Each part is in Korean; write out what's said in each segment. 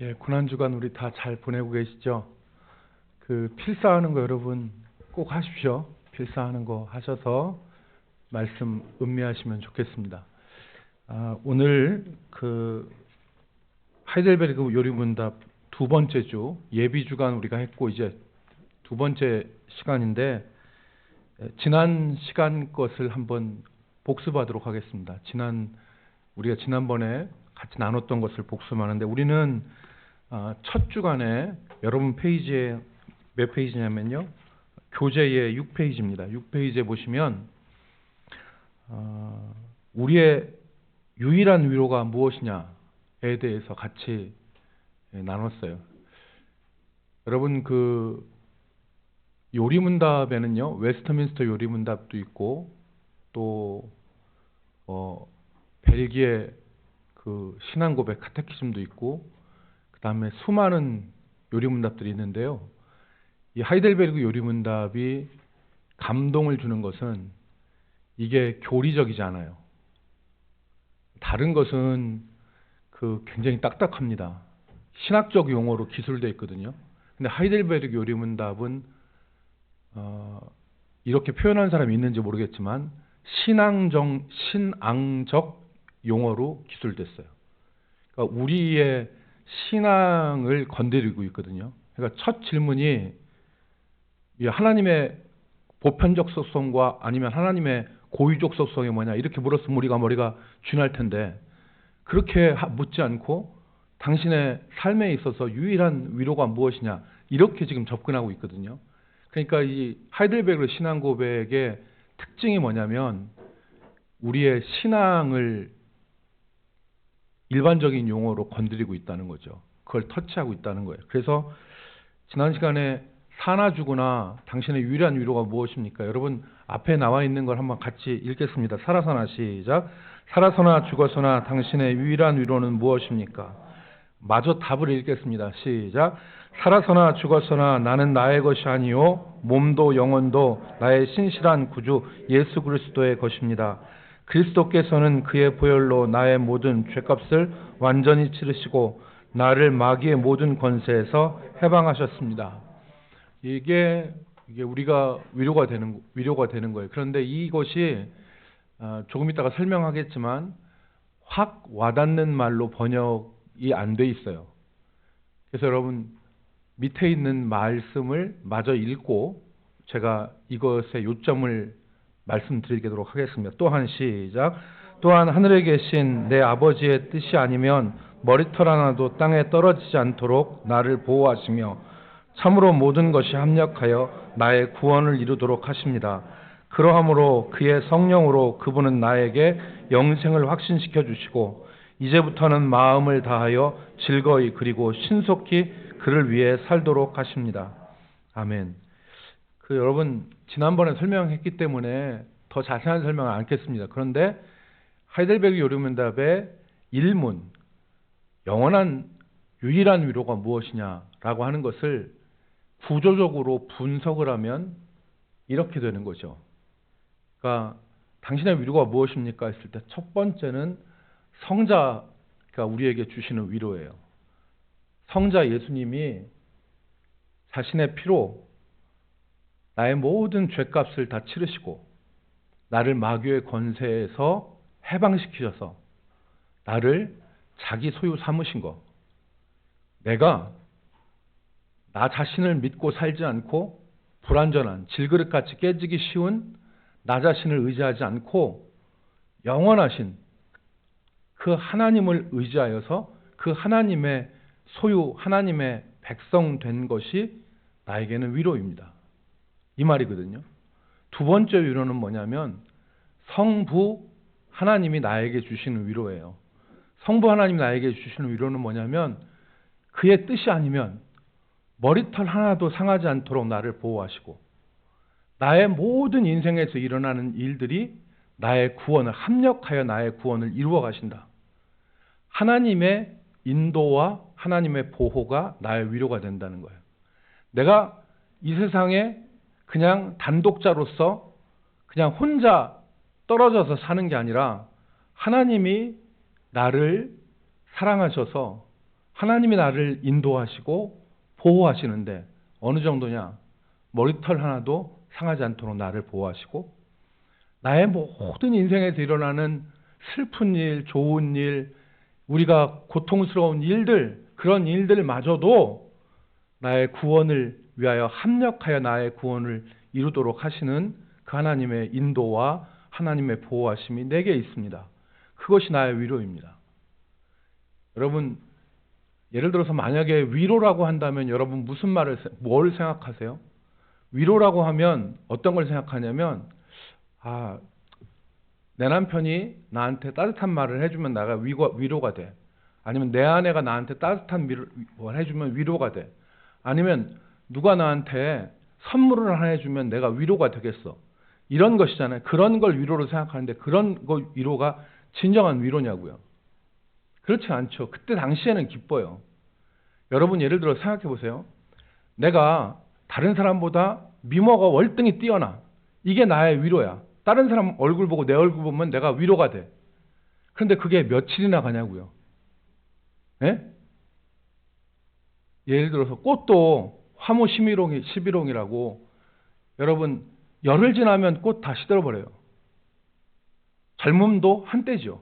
예, 고난주간 우리 다 잘 보내고 계시죠? 그 필사하는 거 여러분 꼭 하십시오. 필사하는 거 하셔서 말씀 음미하시면 좋겠습니다. 오늘 그 하이델베르그 요리문답 두 번째 주 예비 주간 우리가 했고 이제 두 번째 시간인데 지난 시간 것을 한번 복습하도록 하겠습니다. 우리가 지난번에 같이 나눴던 것을 복습하는데 우리는 첫 주간에 여러분 페이지에 몇 페이지냐면요. 교재의 6페이지입니다. 6페이지에 보시면 우리의 유일한 위로가 무엇이냐에 대해서 같이 나눴어요. 여러분 그 요리문답에는요. 웨스트민스터 요리문답도 있고 또 벨기에 그 신앙고백 카테키즘도 있고 그 다음에 수많은 요리문답들이 있는데요. 이 하이델베르그 요리문답이 감동을 주는 것은 이게 교리적이지 않아요. 다른 것은 그 굉장히 딱딱합니다. 신학적 용어로 기술되어 있거든요. 근데 하이델베르그 요리문답은 이렇게 표현한 사람이 있는지 모르겠지만 신앙적 용어로 기술됐어요. 그러니까 우리의 신앙을 건드리고 있거든요. 그러니까 첫 질문이 하나님의 보편적 속성과 아니면 하나님의 고유적 속성이 뭐냐 이렇게 물었으면 우리가 머리가 쥐날 텐데 그렇게 묻지 않고 당신의 삶에 있어서 유일한 위로가 무엇이냐 이렇게 지금 접근하고 있거든요. 그러니까 이 하이델베르그 신앙 고백의 특징이 뭐냐면 우리의 신앙을 일반적인 용어로 건드리고 있다는 거죠. 그걸 터치하고 있다는 거예요. 그래서 지난 시간에 사나 죽으나 당신의 유일한 위로가 무엇입니까? 여러분 앞에 나와 있는 걸 한번 같이 읽겠습니다. 살아서나 시작. 살아서나 죽어서나 당신의 유일한 위로는 무엇입니까? 마저 답을 읽겠습니다. 시작. 살아서나 죽어서나 나는 나의 것이 아니요 몸도 영혼도 나의 신실한 구주 예수 그리스도의 것입니다. 그리스도께서는 그의 보혈로 나의 모든 죄값을 완전히 치르시고 나를 마귀의 모든 권세에서 해방하셨습니다. 이게 우리가 위로가 되는 거예요. 그런데 이것이 조금 이따가 설명하겠지만 확 와닿는 말로 번역이 안 돼 있어요. 그래서 여러분 밑에 있는 말씀을 마저 읽고 제가 이것의 요점을 말씀드리도록 하겠습니다. 또한 시작. 또한 하늘에 계신 내 아버지의 뜻이 아니면 머리털 하나도 땅에 떨어지지 않도록 나를 보호하시며 참으로 모든 것이 합력하여 나의 구원을 이루도록 하십니다. 그러함으로 그의 성령으로 그분은 나에게 영생을 확신시켜 주시고 이제부터는 마음을 다하여 즐거이 그리고 신속히 그를 위해 살도록 하십니다. 아멘. 여러분 지난번에 설명했기 때문에 더 자세한 설명을 안 했겠습니다. 그런데 하이델베르그 요리문답의 1문 영원한 유일한 위로가 무엇이냐라고 하는 것을 구조적으로 분석을 하면 이렇게 되는 거죠. 그러니까 당신의 위로가 무엇입니까? 했을 때 첫 번째는 성자가 우리에게 주시는 위로예요. 성자 예수님이 자신의 피로 나의 모든 죄값을 다 치르시고 나를 마귀의 권세에서 해방시키셔서 나를 자기 소유 삼으신 것. 내가 나 자신을 믿고 살지 않고 불완전한 질그릇같이 깨지기 쉬운 나 자신을 의지하지 않고 영원하신 그 하나님을 의지하여서 그 하나님의 소유, 하나님의 백성 된 것이 나에게는 위로입니다. 이 말이거든요. 두 번째 위로는 뭐냐면 성부 하나님이 나에게 주시는 위로예요. 성부 하나님이 나에게 주시는 위로는 뭐냐면 그의 뜻이 아니면 머리털 하나도 상하지 않도록 나를 보호하시고 나의 모든 인생에서 일어나는 일들이 나의 구원을 합력하여 나의 구원을 이루어 가신다. 하나님의 인도와 하나님의 보호가 나의 위로가 된다는 거예요. 내가 이 세상에 그냥 단독자로서 그냥 혼자 떨어져서 사는 게 아니라 하나님이 나를 사랑하셔서 하나님이 나를 인도하시고 보호하시는데 어느 정도냐? 머리털 하나도 상하지 않도록 나를 보호하시고 나의 모든 인생에서 일어나는 슬픈 일, 좋은 일, 우리가 고통스러운 일들, 그런 일들마저도 나의 구원을 위하여 합력하여 나의 구원을 이루도록 하시는 그 하나님의 인도와 하나님의 보호하심이 내게 있습니다. 그것이 나의 위로입니다. 여러분, 예를 들어서 만약에 위로라고 한다면 여러분 뭘 생각하세요? 위로라고 하면 어떤 걸 생각하냐면, 내 남편이 나한테 따뜻한 말을 해주면 내가 위로가 돼. 아니면 내 아내가 나한테 따뜻한 말을 해주면 위로가 돼. 아니면 누가 나한테 선물을 하나 해주면 내가 위로가 되겠어. 이런 것이잖아요. 그런 걸 위로로 생각하는데 그런 거 위로가 진정한 위로냐고요. 그렇지 않죠. 그때 당시에는 기뻐요. 여러분 예를 들어 생각해 보세요. 내가 다른 사람보다 미모가 월등히 뛰어나. 이게 나의 위로야. 다른 사람 얼굴 보고 내 얼굴 보면 내가 위로가 돼. 그런데 그게 며칠이나 가냐고요. 예? 예를 들어서 꽃도 화무 11홍이라고 여러분 열흘 지나면 꽃 다 시들어버려요. 젊음도 한때죠.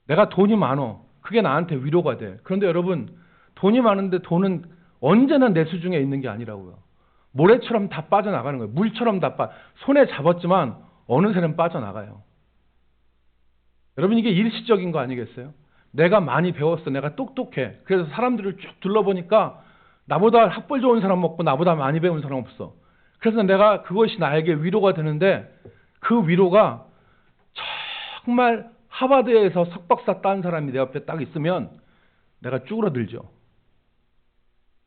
내가 돈이 많어. 그게 나한테 위로가 돼. 그런데 여러분 돈이 많은데 돈은 언제나 내 수중에 있는 게 아니라고요. 모래처럼 다 빠져나가는 거예요. 물처럼 손에 잡았지만 어느새는 빠져나가요. 여러분 이게 일시적인 거 아니겠어요? 내가 많이 배웠어. 내가 똑똑해. 그래서 사람들을 쭉 둘러보니까 나보다 학벌 좋은 사람 없고 나보다 많이 배운 사람 없어. 그래서 내가 그것이 나에게 위로가 되는데 그 위로가 정말 하버드에서 석박사 딴 사람이 내 옆에 딱 있으면 내가 쭈그러들죠.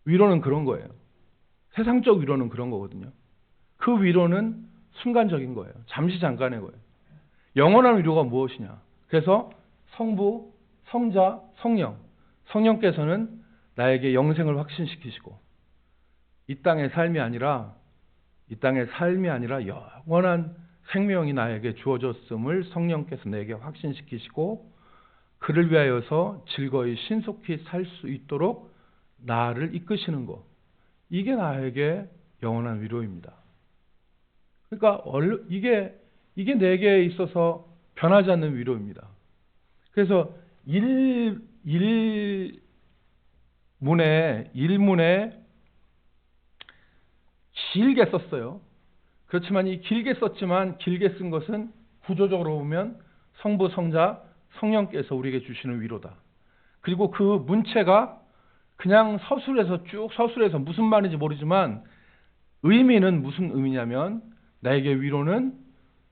위로는 그런 거예요. 세상적 위로는 그런 거거든요. 그 위로는 순간적인 거예요. 잠시 잠깐의 거예요. 영원한 위로가 무엇이냐? 그래서 성부, 성자, 성령. 성령께서는 나에게 영생을 확신시키시고 이 땅의 삶이 아니라 영원한 생명이 나에게 주어졌음을 성령께서 내게 확신시키시고 그를 위하여서 즐거이 신속히 살 수 있도록 나를 이끄시는 것. 이게 나에게 영원한 위로입니다. 그러니까 이게 내게 있어서 변하지 않는 위로입니다. 그래서 일문에 길게 썼어요. 그렇지만 이 길게 쓴 것은 구조적으로 보면 성부, 성자, 성령께서 우리에게 주시는 위로다. 그리고 그 문체가 그냥 서술해서 무슨 말인지 모르지만 의미는 무슨 의미냐면 나에게 위로는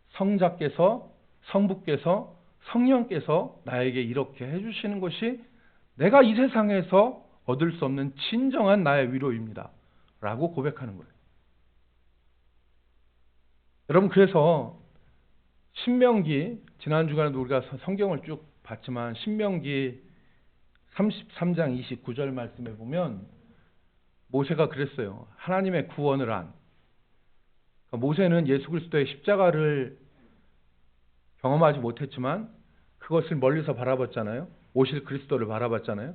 성자께서, 성부께서, 성령께서 나에게 이렇게 해주시는 것이 내가 이 세상에서 얻을 수 없는 진정한 나의 위로입니다. 라고 고백하는 거예요. 여러분 그래서 신명기 지난 주간에도 우리가 성경을 쭉 봤지만 신명기 33장 29절 말씀에 보면 모세가 그랬어요. 하나님의 구원을 한. 그러니까 모세는 예수 그리스도의 십자가를 경험하지 못했지만 그것을 멀리서 바라봤잖아요. 오실 그리스도를 바라봤잖아요.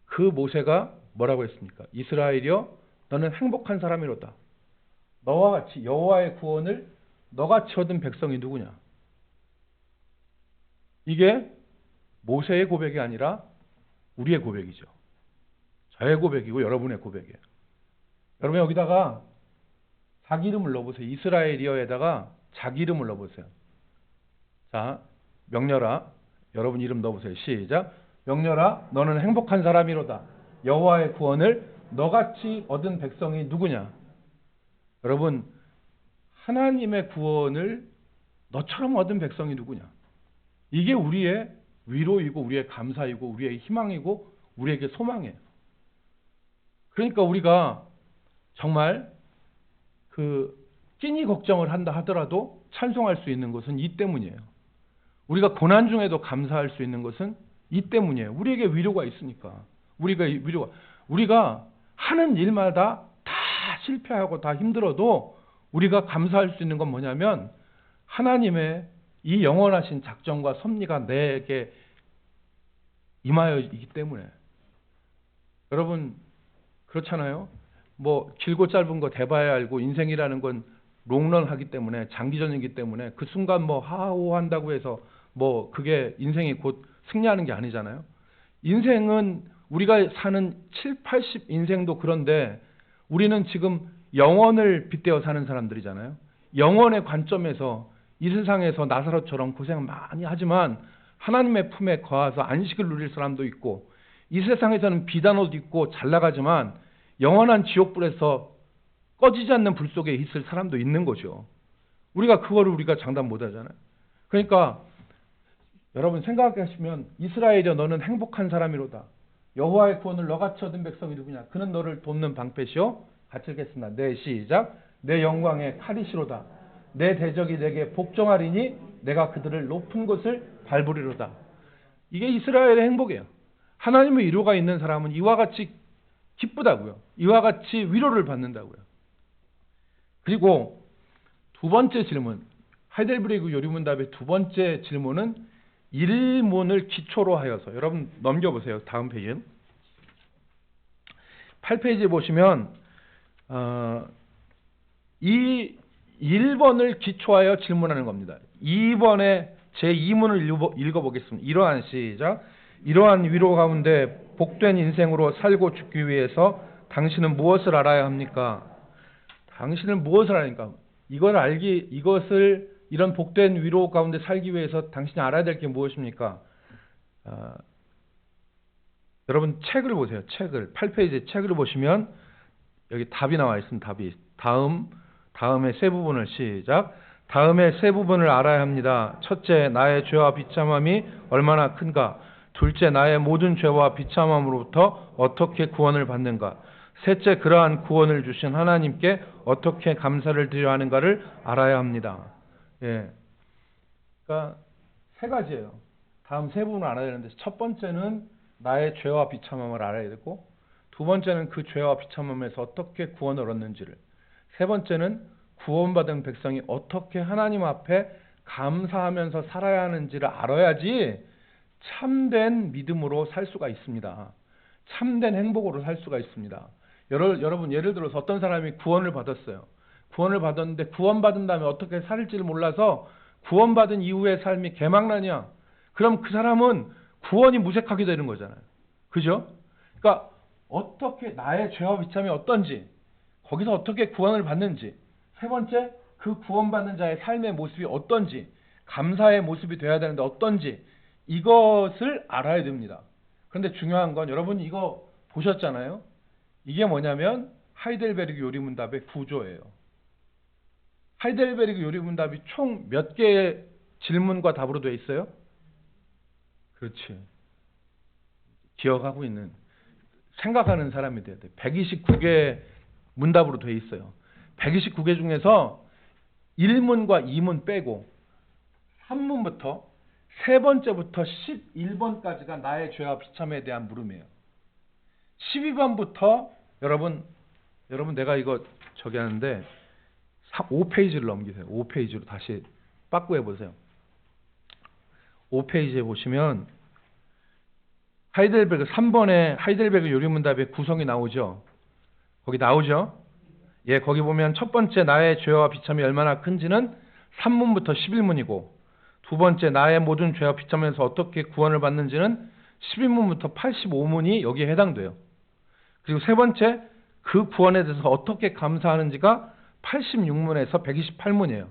그 모세가 뭐라고 했습니까? 이스라엘이여 너는 행복한 사람이로다. 너와 같이 여호와의 구원을 너같이 얻은 백성이 누구냐? 이게 모세의 고백이 아니라 우리의 고백이죠. 저의 고백이고 여러분의 고백이에요. 여러분 여기다가 자기 이름을 넣어보세요. 이스라엘이어에다가 자기 이름을 넣어보세요. 자, 명렬아. 여러분 이름 넣어보세요. 시작. 명렬아 너는 행복한 사람이로다. 여호와의 구원을 너같이 얻은 백성이 누구냐? 여러분 하나님의 구원을 너처럼 얻은 백성이 누구냐? 이게 우리의 위로이고 우리의 감사이고 우리의 희망이고 우리에게 소망이에요. 그러니까 우리가 정말 끼니 걱정을 한다 하더라도 찬송할 수 있는 것은 이 때문이에요. 우리가 고난 중에도 감사할 수 있는 것은 이 때문이에요. 우리에게 위로가 있으니까. 우리가 하는 일마다 다 실패하고 다 힘들어도 우리가 감사할 수 있는 건 뭐냐면 하나님의 이 영원하신 작정과 섭리가 내게 임하여 있기 때문에 여러분 그렇잖아요. 뭐 길고 짧은 거 대봐야 알고 인생이라는 건 롱런하기 때문에 장기전이기 때문에 그 순간 뭐 하하호 한다고 해서 뭐 그게 인생이 곧 승리하는 게 아니잖아요. 인생은 우리가 사는 7, 80 인생도 그런데 우리는 지금 영원을 빗대어 사는 사람들이잖아요. 영원의 관점에서 이 세상에서 나사로처럼 고생 많이 하지만 하나님의 품에 거하서 안식을 누릴 사람도 있고 이 세상에서는 비단 옷 입고 잘 나가지만 영원한 지옥불에서 꺼지지 않는 불 속에 있을 사람도 있는 거죠. 우리가 그거를 우리가 장담 못 하잖아요. 그러니까 여러분 생각하시면 이스라엘이여 너는 행복한 사람이로다. 여호와의 구원을 너같이 얻은 백성이 누구냐? 그는 너를 돕는 방패시요. 같이 읽겠습니다. 내 시작. 내 영광의 칼이시로다. 내 대적이 내게 복종하리니 내가 그들을 높은 곳을 밟으리로다. 이게 이스라엘의 행복이에요. 하나님의 위로가 있는 사람은 이와 같이 기쁘다고요. 이와 같이 위로를 받는다고요. 그리고 두 번째 질문, 하이델베르그 요리문답의 두 번째 질문은 일문을 기초로 하여서, 여러분 넘겨보세요. 다음 페이지 8페이지에 보시면 이 1번을 기초하여 질문하는 겁니다. 2번에 제2문을 읽어보겠습니다. 이러한 시작. 이러한 위로 가운데 복된 인생으로 살고 죽기 위해서 당신은 무엇을 알아야 합니까? 당신은 무엇을 아니까? 이것을 이런 복된 위로 가운데 살기 위해서 당신이 알아야 될 게 무엇입니까? 여러분 책을 보세요. 책을 8페이지 책을 보시면 여기 답이 나와 있습니다. 답이 다음의 세 부분을 시작. 다음의 세 부분을 알아야 합니다. 첫째, 나의 죄와 비참함이 얼마나 큰가. 둘째, 나의 모든 죄와 비참함으로부터 어떻게 구원을 받는가. 셋째, 그러한 구원을 주신 하나님께 어떻게 감사를 드려야 하는가를 알아야 합니다. 예. 그러니까 세 가지예요. 다음 세 부분을 알아야 되는데, 첫 번째는 나의 죄와 비참함을 알아야 되고, 두 번째는 그 죄와 비참함에서 어떻게 구원을 얻는지를, 세 번째는 구원받은 백성이 어떻게 하나님 앞에 감사하면서 살아야 하는지를 알아야지 참된 믿음으로 살 수가 있습니다. 참된 행복으로 살 수가 있습니다. 여러분 예를 들어서 어떤 사람이 구원을 받았어요. 구원을 받았는데 구원받은 다음에 어떻게 살지를 몰라서 구원받은 이후의 삶이 개망난이야. 그럼 그 사람은 구원이 무색하게 되는 거잖아요. 그죠? 그러니까 어떻게 나의 죄와 비참이 어떤지, 거기서 어떻게 구원을 받는지, 세 번째 그 구원받는 자의 삶의 모습이 어떤지, 감사의 모습이 돼야 되는데 어떤지, 이것을 알아야 됩니다. 그런데 중요한 건 여러분 이거 보셨잖아요. 이게 뭐냐면 하이델베르그 요리문답의 구조예요. 하이델베르그 요리문답이 총 몇 개의 질문과 답으로 되어 있어요? 그렇지. 기억하고 있는, 생각하는 사람이 돼야 돼. 129개 문답으로 되어 있어요. 129개 중에서 1문과 2문 빼고 3문부터 세 번째부터 11번까지가 나의 죄와 비참에 대한 물음이에요. 12번부터 여러분 내가 이거 저기 하는데 5페이지를 넘기세요. 5페이지로 다시 빠꾸해 보세요. 5페이지에 보시면 하이델베르그 3번에 하이델베르그 요리문답의 구성이 나오죠. 거기 나오죠. 예, 거기 보면 첫 번째 나의 죄와 비참이 얼마나 큰지는 3문부터 11문이고, 두 번째 나의 모든 죄와 비참에서 어떻게 구원을 받는지는 12문부터 85문이 여기에 해당돼요. 그리고 세 번째 그 구원에 대해서 어떻게 감사하는지가 86문에서 128문이에요.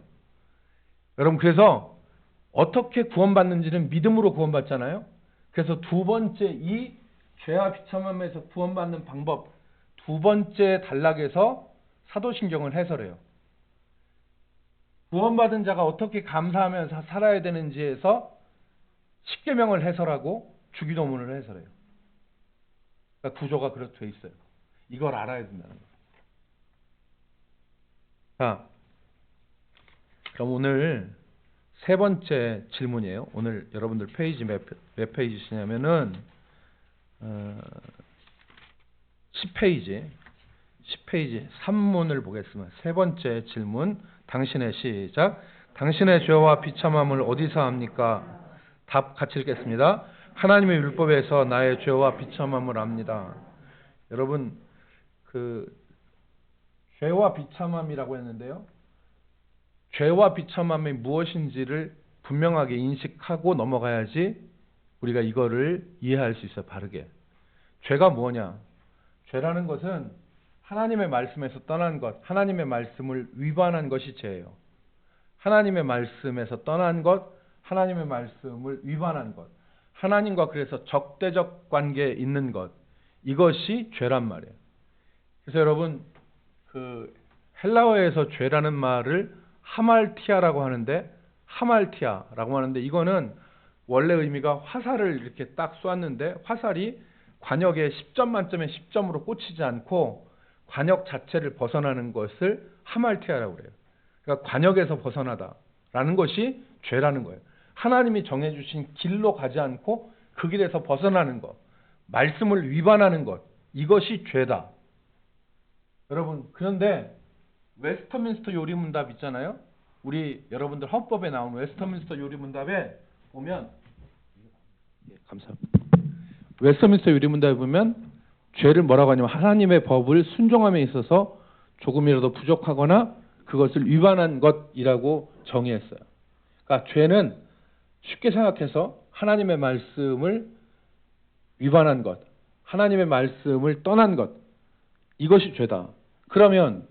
여러분 그래서 어떻게 구원받는지는 믿음으로 구원받잖아요. 그래서 두 번째 이 죄와 비참함에서 구원받는 방법, 두 번째 단락에서 사도신경을 해설해요. 구원받은 자가 어떻게 감사하면서 살아야 되는지에서 십계명을 해설하고 주기도문을 해설해요. 그러니까 구조가 그렇게 돼 있어요. 이걸 알아야 된다는 거예요. 자, 그럼 오늘 세 번째 질문이에요. 오늘 여러분들 페이지 몇 페이지시냐면은 10페이지 3문을 보겠습니다. 세 번째 질문, 당신의 시작. 당신의 죄와 비참함을 어디서 합니까? 답 같이 읽겠습니다. 하나님의 율법에서 나의 죄와 비참함을 압니다. 여러분 그 죄와 비참함이라고 했는데요. 죄와 비참함이 무엇인지를 분명하게 인식하고 넘어가야지 우리가 이거를 이해할 수 있어요. 바르게. 죄가 뭐냐? 죄라는 것은 하나님의 말씀에서 떠난 것, 하나님의 말씀을 위반한 것이 죄예요. 하나님의 말씀에서 떠난 것, 하나님의 말씀을 위반한 것, 하나님과 그래서 적대적 관계에 있는 것, 이것이 죄란 말이에요. 그래서 여러분 그 헬라어에서 죄라는 말을 하말티아라고 하는데, 하말티아라고 하는데 이거는 원래 의미가 화살을 이렇게 딱 쏘았는데 화살이 관역에 10점 만점에 10점으로 꽂히지 않고 관역 자체를 벗어나는 것을 하말티아라고 그래요. 그러니까 관역에서 벗어나다라는 것이 죄라는 거예요. 하나님이 정해주신 길로 가지 않고 그 길에서 벗어나는 것, 말씀을 위반하는 것, 이것이 죄다. 여러분, 그런데 웨스터민스터 요리문답 있잖아요. 우리 여러분들 헌법에 나온 웨스터민스터 요리문답에 보면, 감사합니다. 웨스터민스터 요리문답에 보면 죄를 뭐라고 하냐면 하나님의 법을 순종함에 있어서 조금이라도 부족하거나 그것을 위반한 것이라고 정의했어요. 그러니까 죄는 쉽게 생각해서 하나님의 말씀을 위반한 것, 하나님의 말씀을 떠난 것, 이것이 죄다. 그러면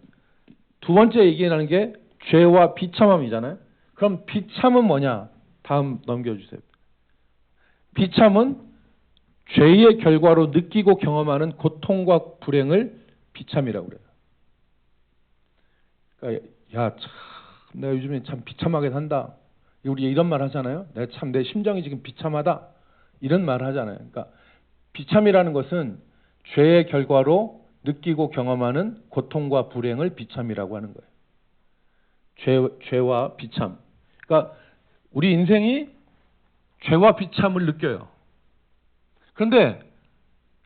두 번째 얘기하는 게 죄와 비참함이잖아요. 그럼 비참은 뭐냐? 다음 넘겨주세요. 비참은 죄의 결과로 느끼고 경험하는 고통과 불행을 비참이라고 그래요. 그러니까 야, 참 내가 요즘에 참 비참하게 산다. 우리 이런 말 하잖아요. 내가 참 내 심정이 지금 비참하다. 이런 말 하잖아요. 그러니까 비참이라는 것은 죄의 결과로 느끼고 경험하는 고통과 불행을 비참이라고 하는 거예요. 죄와 비참. 그러니까 우리 인생이 죄와 비참을 느껴요. 그런데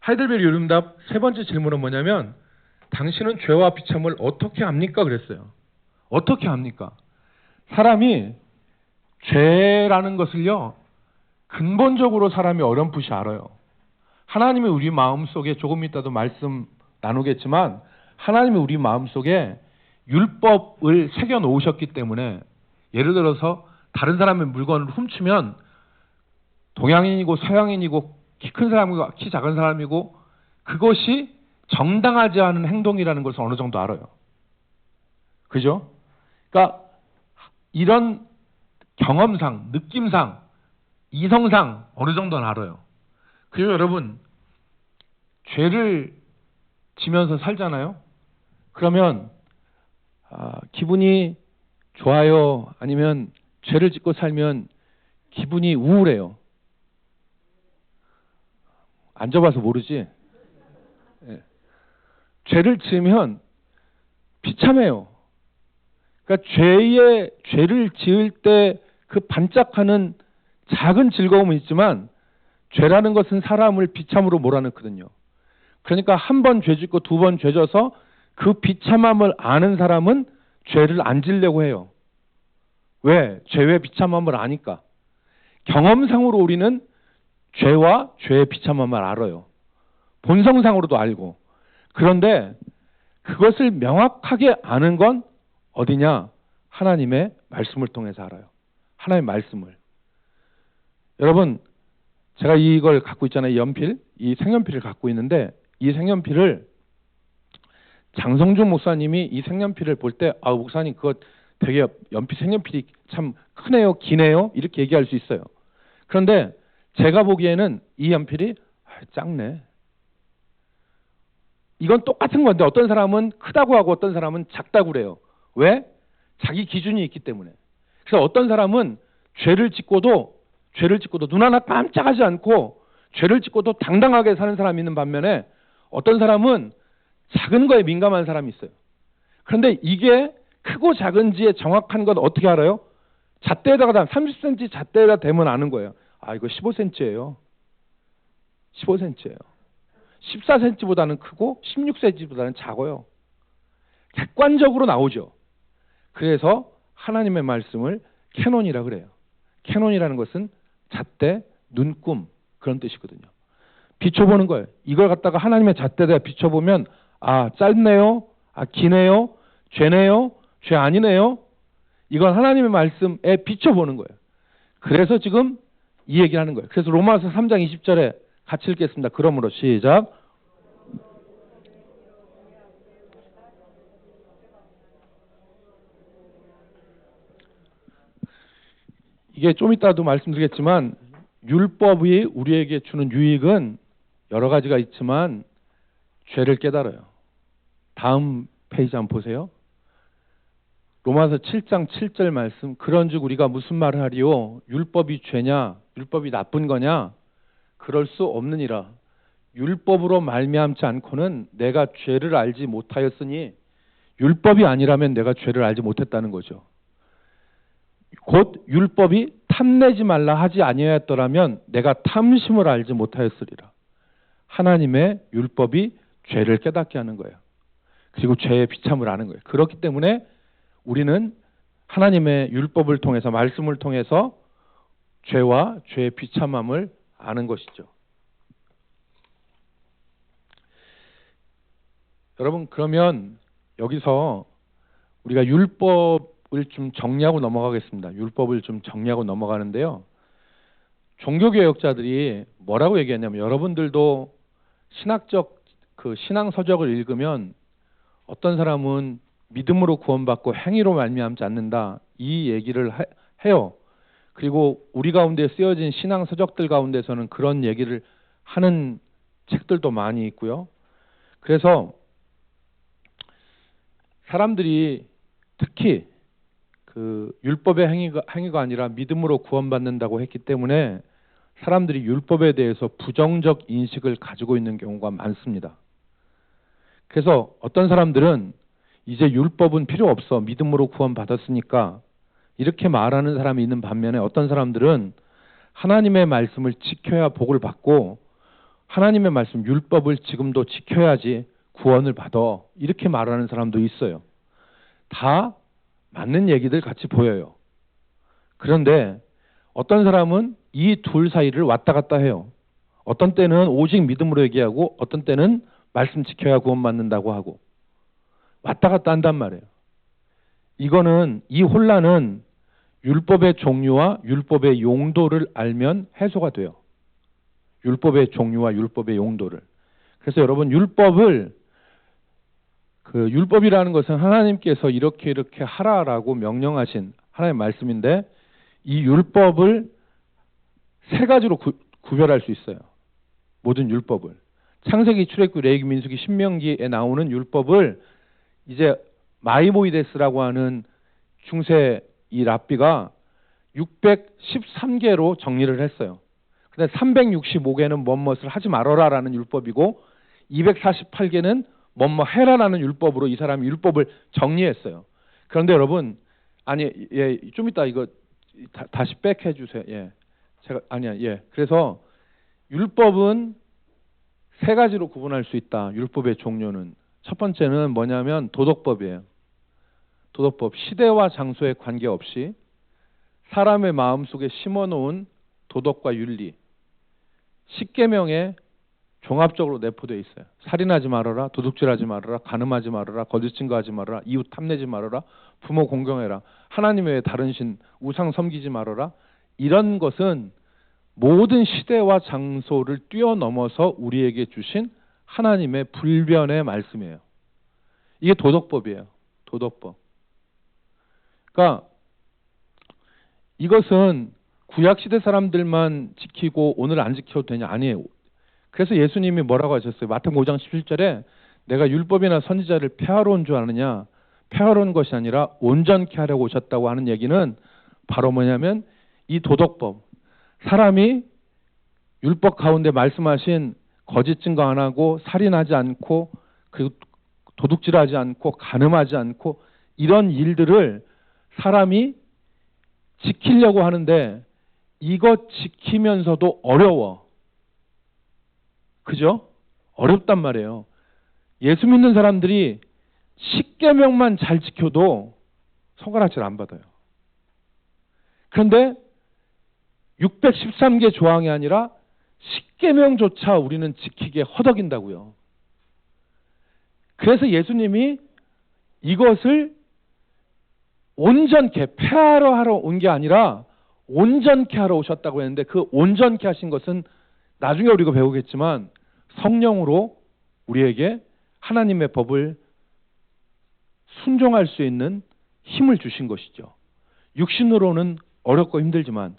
하이델베르 요리문답 세 번째 질문은 뭐냐면 당신은 죄와 비참을 어떻게 압니까? 그랬어요. 어떻게 압니까? 사람이 죄라는 것을요, 근본적으로 사람이 어렴풋이 알아요. 하나님이 우리 마음속에 조금 이따도 말씀 나누겠지만 하나님이 우리 마음속에 율법을 새겨 놓으셨기 때문에 예를 들어서 다른 사람의 물건을 훔치면 동양인이고 서양인이고 키 큰 사람이고 키 작은 사람이고 그것이 정당하지 않은 행동이라는 것을 어느 정도 알아요. 그죠? 그러니까 이런 경험상, 느낌상, 이성상 어느 정도는 알아요. 그리고 여러분, 죄를 지면서 살잖아요. 그러면 기분이 좋아요? 아니면 죄를 짓고 살면 기분이 우울해요? 안 져봐서 모르지. 네. 죄를 지으면 비참해요. 그러니까 죄를 지을 때 그 반짝하는 작은 즐거움은 있지만 죄라는 것은 사람을 비참으로 몰아넣거든요. 그러니까 한 번 죄 짓고 두 번 죄 져서 그 비참함을 아는 사람은 죄를 안 지려고 해요. 왜? 죄의 비참함을 아니까. 경험상으로 우리는 죄와 죄의 비참함을 알아요. 본성상으로도 알고. 그런데 그것을 명확하게 아는 건 어디냐? 하나님의 말씀을 통해서 알아요. 하나님의 말씀을. 여러분, 제가 이걸 갖고 있잖아요. 연필. 이 색연필을 갖고 있는데 이 색연필을 장성준 목사님이 이 색연필을 볼 때 목사님 그거 되게 색연필이 참 크네요. 기네요. 이렇게 얘기할 수 있어요. 그런데 제가 보기에는 이 연필이 작네. 이건 똑같은 건데 어떤 사람은 크다고 하고 어떤 사람은 작다고 그래요. 왜? 자기 기준이 있기 때문에. 그래서 어떤 사람은 죄를 짓고도 눈 하나 깜짝하지 않고 죄를 짓고도 당당하게 사는 사람이 있는 반면에 어떤 사람은 작은 거에 민감한 사람이 있어요. 그런데 이게 크고 작은지의 정확한 건 어떻게 알아요? 잣대에다가 30cm 잣대에다 대면 아는 거예요. 이거 15cm예요. 15cm예요. 14cm보다는 크고 16cm보다는 작아요. 객관적으로 나오죠. 그래서 하나님의 말씀을 캐논이라 그래요. 캐논이라는 것은 잣대, 눈금 그런 뜻이거든요. 비춰보는 거예요. 이걸 갖다가 하나님의 잣대에다 비춰보면 아, 짧네요. 아, 기네요. 죄네요. 죄 아니네요. 이건 하나님의 말씀에 비춰보는 거예요. 그래서 지금 이 얘기를 하는 거예요. 그래서 로마서 3장 20절에 같이 읽겠습니다. 그러므로 시작. 이게 좀 이따도 말씀드리겠지만 율법이 우리에게 주는 유익은 여러 가지가 있지만 죄를 깨달아요. 다음 페이지 한번 보세요. 로마서 7장 7절 말씀. 그런즉 우리가 무슨 말을 하리요? 율법이 죄냐? 율법이 나쁜 거냐? 그럴 수 없느니라. 율법으로 말미암지 않고는 내가 죄를 알지 못하였으니 율법이 아니라면 내가 죄를 알지 못했다는 거죠. 곧 율법이 탐내지 말라 하지 아니하였더라면 내가 탐심을 알지 못하였으리라. 하나님의 율법이 죄를 깨닫게 하는 거예요. 그리고 죄의 비참을 아는 거예요. 그렇기 때문에 우리는 하나님의 율법을 통해서 말씀을 통해서 죄와 죄의 비참함을 아는 것이죠. 여러분 그러면 여기서 우리가 율법을 좀 정리하고 넘어가겠습니다. 율법을 좀 정리하고 넘어가는데요. 종교개혁자들이 뭐라고 얘기했냐면 여러분들도 신학적 그 신앙 서적을 읽으면 어떤 사람은 믿음으로 구원받고 행위로 말미암지 않는다 이 얘기를 해요. 그리고 우리 가운데 쓰여진 신앙 서적들 가운데서는 그런 얘기를 하는 책들도 많이 있고요. 그래서 사람들이 특히 그 율법의 행위가 아니라 믿음으로 구원받는다고 했기 때문에 사람들이 율법에 대해서 부정적 인식을 가지고 있는 경우가 많습니다. 그래서 어떤 사람들은 이제 율법은 필요 없어. 믿음으로 구원받았으니까 이렇게 말하는 사람이 있는 반면에 어떤 사람들은 하나님의 말씀을 지켜야 복을 받고 하나님의 말씀 율법을 지금도 지켜야지 구원을 받아. 이렇게 말하는 사람도 있어요. 다 맞는 얘기들 같이 보여요. 그런데 어떤 사람은 이 둘 사이를 왔다 갔다 해요. 어떤 때는 오직 믿음으로 얘기하고 어떤 때는 말씀 지켜야 구원받는다고 하고 왔다 갔다 한단 말이에요. 이거는 이 혼란은 율법의 종류와 율법의 용도를 알면 해소가 돼요. 율법의 종류와 율법의 용도를. 그래서 여러분 율법이라는 것은 하나님께서 이렇게 하라라고 명령하신 하나님의 말씀인데 이 율법을 세 가지로 구별할 수 있어요. 모든 율법을. 창세기, 출애굽기, 레위기, 민수기, 신명기에 나오는 율법을 이제 마이모이데스라고 하는 중세 이 랍비가 613개로 정리를 했어요. 근데 365개는 뭐뭇을 하지 말아라라는 율법이고 248개는 뭐뭐 해라라는 율법으로 이 사람이 율법을 정리했어요. 그런데 여러분 좀 이따 이거 다시 백해 주세요. 그래서 율법은 세 가지로 구분할 수 있다. 율법의 종류는 첫 번째는 뭐냐면 도덕법이에요. 도덕법. 시대와 장소에 관계없이 사람의 마음속에 심어놓은 도덕과 윤리. 10계명에 종합적으로 내포되어 있어요. 살인하지 말아라, 도둑질하지 말아라, 간음하지 말아라, 거짓 증거하지 말아라, 이웃 탐내지 말아라, 부모 공경해라, 하나님 외에 다른 신 우상 섬기지 말아라. 이런 것은 모든 시대와 장소를 뛰어넘어서 우리에게 주신 하나님의 불변의 말씀이에요. 이게 도덕법이에요. 도덕법. 그러니까 이것은 구약시대 사람들만 지키고 오늘 안 지켜도 되냐? 아니에요. 그래서 예수님이 뭐라고 하셨어요? 마태복음 5장 17절에 내가 율법이나 선지자를 폐하러 온 줄 아느냐? 폐하러 온 것이 아니라 온전케 하려고 오셨다고 하는 얘기는 바로 뭐냐면 이 도덕법. 사람이 율법 가운데 말씀하신 거짓 증거 안 하고 살인하지 않고 그리고 도둑질하지 않고 간음하지 않고 이런 일들을 사람이 지키려고 하는데 이것 지키면서도 어려워. 그죠? 어렵단 말이에요. 예수 믿는 사람들이 10계명만 잘 지켜도 손가락질 안 받아요. 그런데 613개 조항이 아니라 십계명조차 우리는 지키기에 허덕인다고요. 그래서 예수님이 이것을 온전케 폐하러 온 게 아니라 온전케 하러 오셨다고 했는데, 그 온전케 하신 것은 나중에 우리가 배우겠지만 성령으로 우리에게 하나님의 법을 순종할 수 있는 힘을 주신 것이죠. 육신으로는 어렵고 힘들지만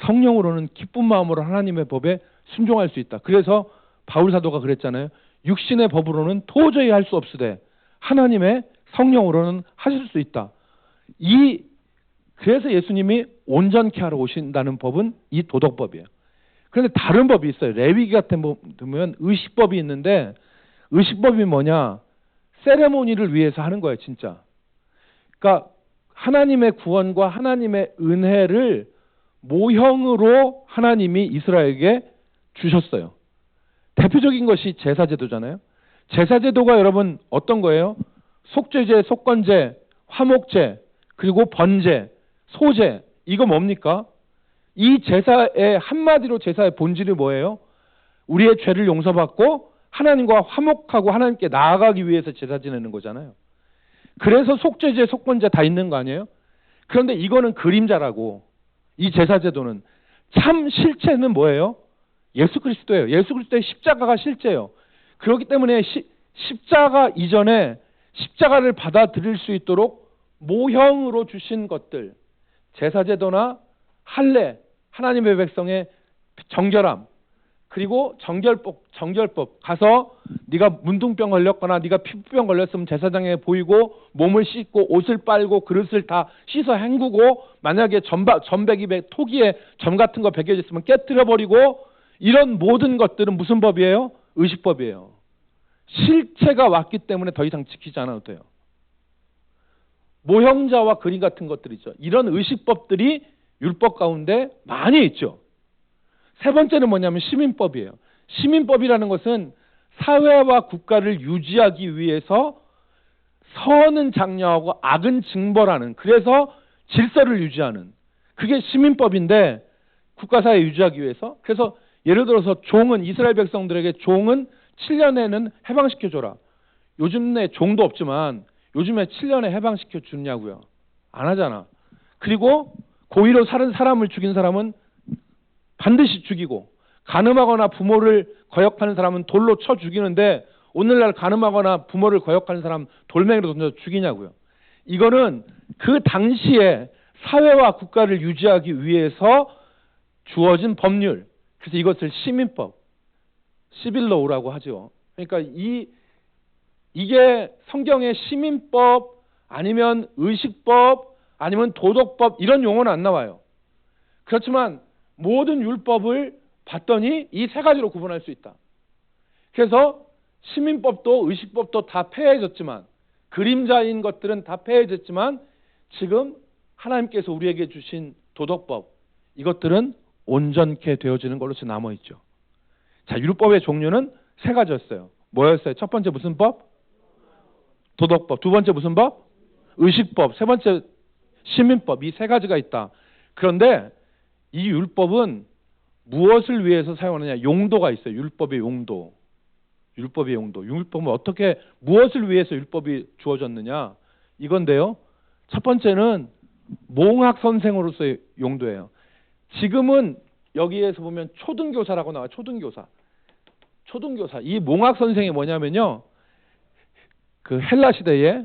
성령으로는 기쁜 마음으로 하나님의 법에 순종할 수 있다. 그래서 바울 사도가 그랬잖아요. 육신의 법으로는 도저히 할 수 없으되 하나님의 성령으로는 하실 수 있다. 그래서 예수님이 온전케 하러 오신다는 법은 이 도덕법이에요. 그런데 다른 법이 있어요. 레위기 같은 법 보면 의식법이 있는데, 의식법이 뭐냐? 세레모니를 위해서 하는 거예요, 진짜. 그러니까 하나님의 구원과 하나님의 은혜를 모형으로 하나님이 이스라엘에게 주셨어요. 대표적인 것이 제사제도잖아요. 제사제도가 여러분 어떤 거예요? 속죄제, 속건제, 화목제, 그리고 번제, 소제, 이거 뭡니까? 이 제사의 한마디로 제사의 본질이 뭐예요? 우리의 죄를 용서받고 하나님과 화목하고 하나님께 나아가기 위해서 제사 지내는 거잖아요. 그래서 속죄제, 속건제 다 있는 거 아니에요? 그런데 이거는 그림자라고, 이 제사제도는 참 실체는 뭐예요? 예수 그리스도예요. 예수 그리스도의 십자가가 실제예요. 그렇기 때문에 십자가 이전에 십자가를 받아들일 수 있도록 모형으로 주신 것들, 제사제도나 할례, 하나님의 백성의 정결함, 그리고 정결법 가서 네가 문둥병 걸렸거나 네가 피부병 걸렸으면 제사장에 보이고 몸을 씻고 옷을 빨고 그릇을 다 씻어 헹구고, 만약에 전백이 토기에 점 같은 거 베겨져 있으면 깨뜨려 버리고, 이런 모든 것들은 무슨 법이에요? 의식법이에요. 실체가 왔기 때문에 더 이상 지키지 않아도 돼요. 모형자와 그림 같은 것들이죠. 이런 의식법들이 율법 가운데 많이 있죠. 세 번째는 뭐냐면 시민법이에요. 시민법이라는 것은 사회와 국가를 유지하기 위해서 선은 장려하고 악은 징벌하는, 그래서 질서를 유지하는, 그게 시민법인데, 국가사회 유지하기 위해서. 그래서 예를 들어서 종은, 이스라엘 백성들에게 종은 7년에는 해방시켜줘라. 요즘에 종도 없지만 요즘에 7년에 해방시켜 주냐고요. 안 하잖아. 그리고 고의로 사람을 죽인 사람은 반드시 죽이고, 간음하거나 부모를 거역하는 사람은 돌로 쳐 죽이는데, 오늘날 간음하거나 부모를 거역하는 사람 돌멩이로 던져 죽이냐고요. 이거는 그 당시에 사회와 국가를 유지하기 위해서 주어진 법률. 그래서 이것을 시민법, 시빌로우라고 하죠. 그러니까 이게 성경의 시민법 아니면 의식법 아니면 도덕법 이런 용어는 안 나와요. 그렇지만 모든 율법을 봤더니 이 세 가지로 구분할 수 있다. 그래서 시민법도 의식법도 다 폐해졌지만, 그림자인 것들은 다 폐해졌지만, 지금 하나님께서 우리에게 주신 도덕법, 이것들은 온전케 되어지는 걸로 지금 남아있죠. 자, 율법의 종류는 세 가지였어요. 뭐였어요? 첫 번째 무슨 법? 도덕법. 두 번째 무슨 법? 의식법. 세 번째 시민법. 이 세 가지가 있다. 그런데 이 율법은 무엇을 위해서 사용하느냐? 용도가 있어요. 율법의 용도. 율법의 용도. 율법은 어떻게, 무엇을 위해서 율법이 주어졌느냐? 이건데요. 첫 번째는 몽학 선생으로서의 용도예요. 지금은 여기에서 보면 초등교사라고 나와요. 초등교사. 이 몽학 선생이 뭐냐면요. 그 헬라 시대에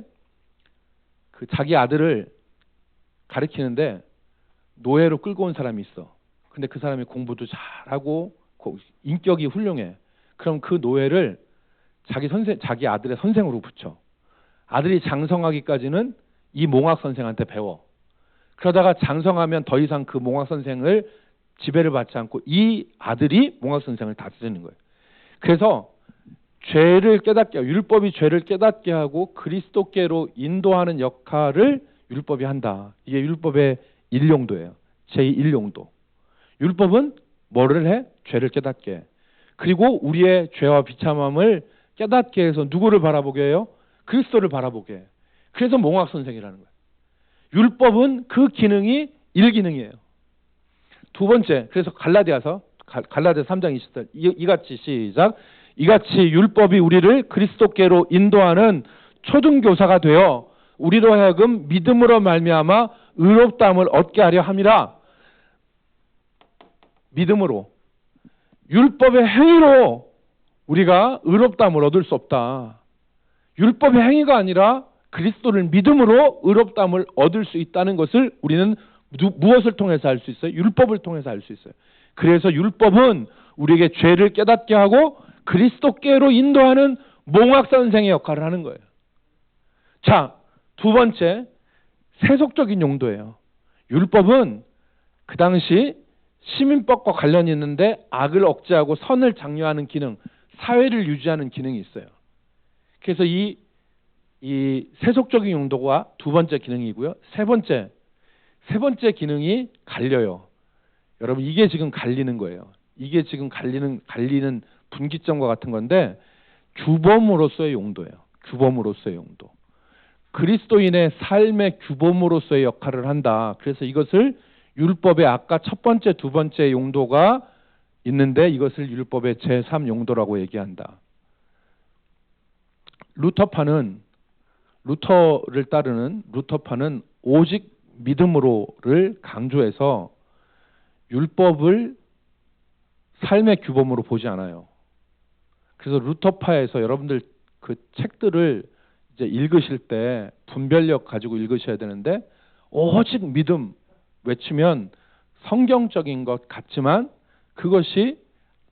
그 자기 아들을 가르치는데 노예로 끌고 온 사람이 있어. 근데 그 사람이 공부도 잘하고 인격이 훌륭해. 그럼 그 노예를 자기 아들의 선생으로 붙여. 아들이 장성하기까지는 이 몽학 선생한테 배워. 그러다가 장성하면 더 이상 그 몽학 선생을 지배를 받지 않고 이 아들이 몽학 선생을 다스리는 거예요. 그래서 죄를 깨닫게, 율법이 죄를 깨닫게 하고 그리스도께로 인도하는 역할을 율법이 한다. 이게 율법의 1용도예요. 제1용도. 율법은 뭐를 해? 죄를 깨닫게 해. 그리고 우리의 죄와 비참함을 깨닫게 해서 누구를 바라보게 해요? 그리스도를 바라보게 해. 그래서 몽학 선생이라는 거예요. 율법은 그 기능이 1기능이에요. 두 번째, 그래서 갈라디아서 갈라디아 3장 20절 이같이 시작. 이같이 율법이 우리를 그리스도께로 인도하는 초등교사가 되어 우리로 하여금 믿음으로 말미암아 의롭다함을 얻게 하려 함이라. 믿음으로. 율법의 행위로 우리가 의롭다함을 얻을 수 없다. 율법의 행위가 아니라 그리스도를 믿음으로 의롭다함을 얻을 수 있다는 것을 우리는 무엇을 통해서 알 수 있어요? 율법을 통해서 알 수 있어요. 그래서 율법은 우리에게 죄를 깨닫게 하고 그리스도께로 인도하는 몽학선생의 역할을 하는 거예요. 자, 두 번째, 세속적인 용도예요. 율법은 그 당시 시민법과 관련이 있는데 악을 억제하고 선을 장려하는 기능, 사회를 유지하는 기능이 있어요. 그래서 이 세속적인 용도가 두 번째 기능이고요. 세 번째 기능이 갈려요. 여러분, 이게 지금 갈리는 거예요. 이게 지금 갈리는 분기점과 같은 건데, 규범으로서의 용도예요. 규범으로서의 용도. 그리스도인의 삶의 규범으로서의 역할을 한다. 그래서 이것을 율법의 아까 첫 번째, 두 번째 용도가 있는데 이것을 율법의 제3 용도라고 얘기한다. 루터를 따르는 루터파는 오직 믿음으로를 강조해서 율법을 삶의 규범으로 보지 않아요. 그래서 루터파에서 여러분들 그 책들을 이제 읽으실 때 분별력 가지고 읽으셔야 되는데, 오직 믿음 외치면 성경적인 것 같지만 그것이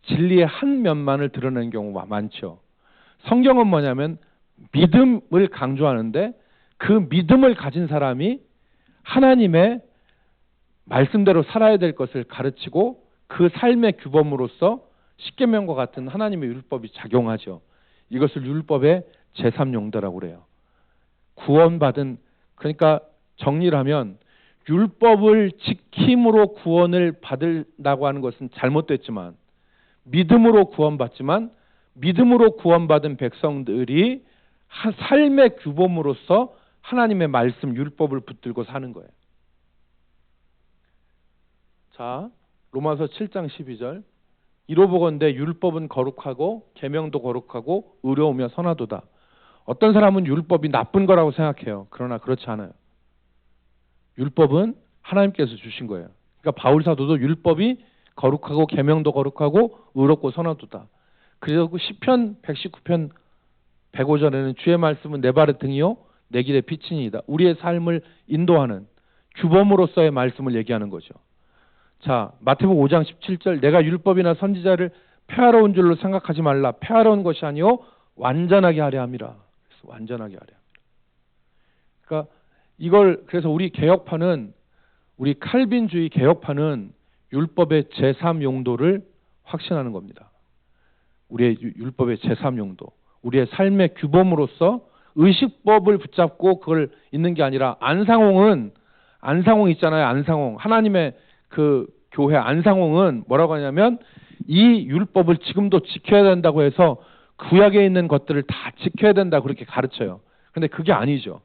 진리의 한 면만을 드러내는 경우가 많죠. 성경은 뭐냐면 믿음을 강조하는데 그 믿음을 가진 사람이 하나님의 말씀대로 살아야 될 것을 가르치고 그 삶의 규범으로서 십계명과 같은 하나님의 율법이 작용하죠. 이것을 율법의 제3용도라고 그래요. 구원받은, 그러니까 정리를 하면 율법을 지킴으로 구원을 받는다고 하는 것은 잘못됐지만 믿음으로 구원받지만 믿음으로 구원받은 백성들이 삶의 규범으로서 하나님의 말씀 율법을 붙들고 사는 거예요. 자, 로마서 7장 12절. 이로 보건대 율법은 거룩하고 계명도 거룩하고 의로우며 선하도다. 어떤 사람은 율법이 나쁜 거라고 생각해요. 그러나 그렇지 않아요. 율법은 하나님께서 주신 거예요. 그러니까 바울 사도도 율법이 거룩하고 계명도 거룩하고 의롭고 선하도다. 그래서 그 시편 119편 105절에는 주의 말씀은 내 발의 등이요 내 길의 빛이니이다. 우리의 삶을 인도하는 규범으로서의 말씀을 얘기하는 거죠. 자, 마태복음 5장 17절. 내가 율법이나 선지자를 폐하러운 줄로 생각하지 말라. 폐하러운 것이 아니요 완전하게 하려 함이라. 그래서 완전하게 하려 함이라. 그러니까 그래서 우리 개혁파는, 우리 칼빈주의 개혁파는 율법의 제3 용도를 확신하는 겁니다. 우리의 율법의 제3 용도, 우리의 삶의 규범으로서 의식법을 붙잡고 그걸 있는 게 아니라, 안상홍 있잖아요. 안상홍, 하나님의 그 교회 안상홍은 뭐라고 하냐면 이 율법을 지금도 지켜야 된다고 해서 구약에 있는 것들을 다 지켜야 된다 그렇게 가르쳐요. 근데 그게 아니죠.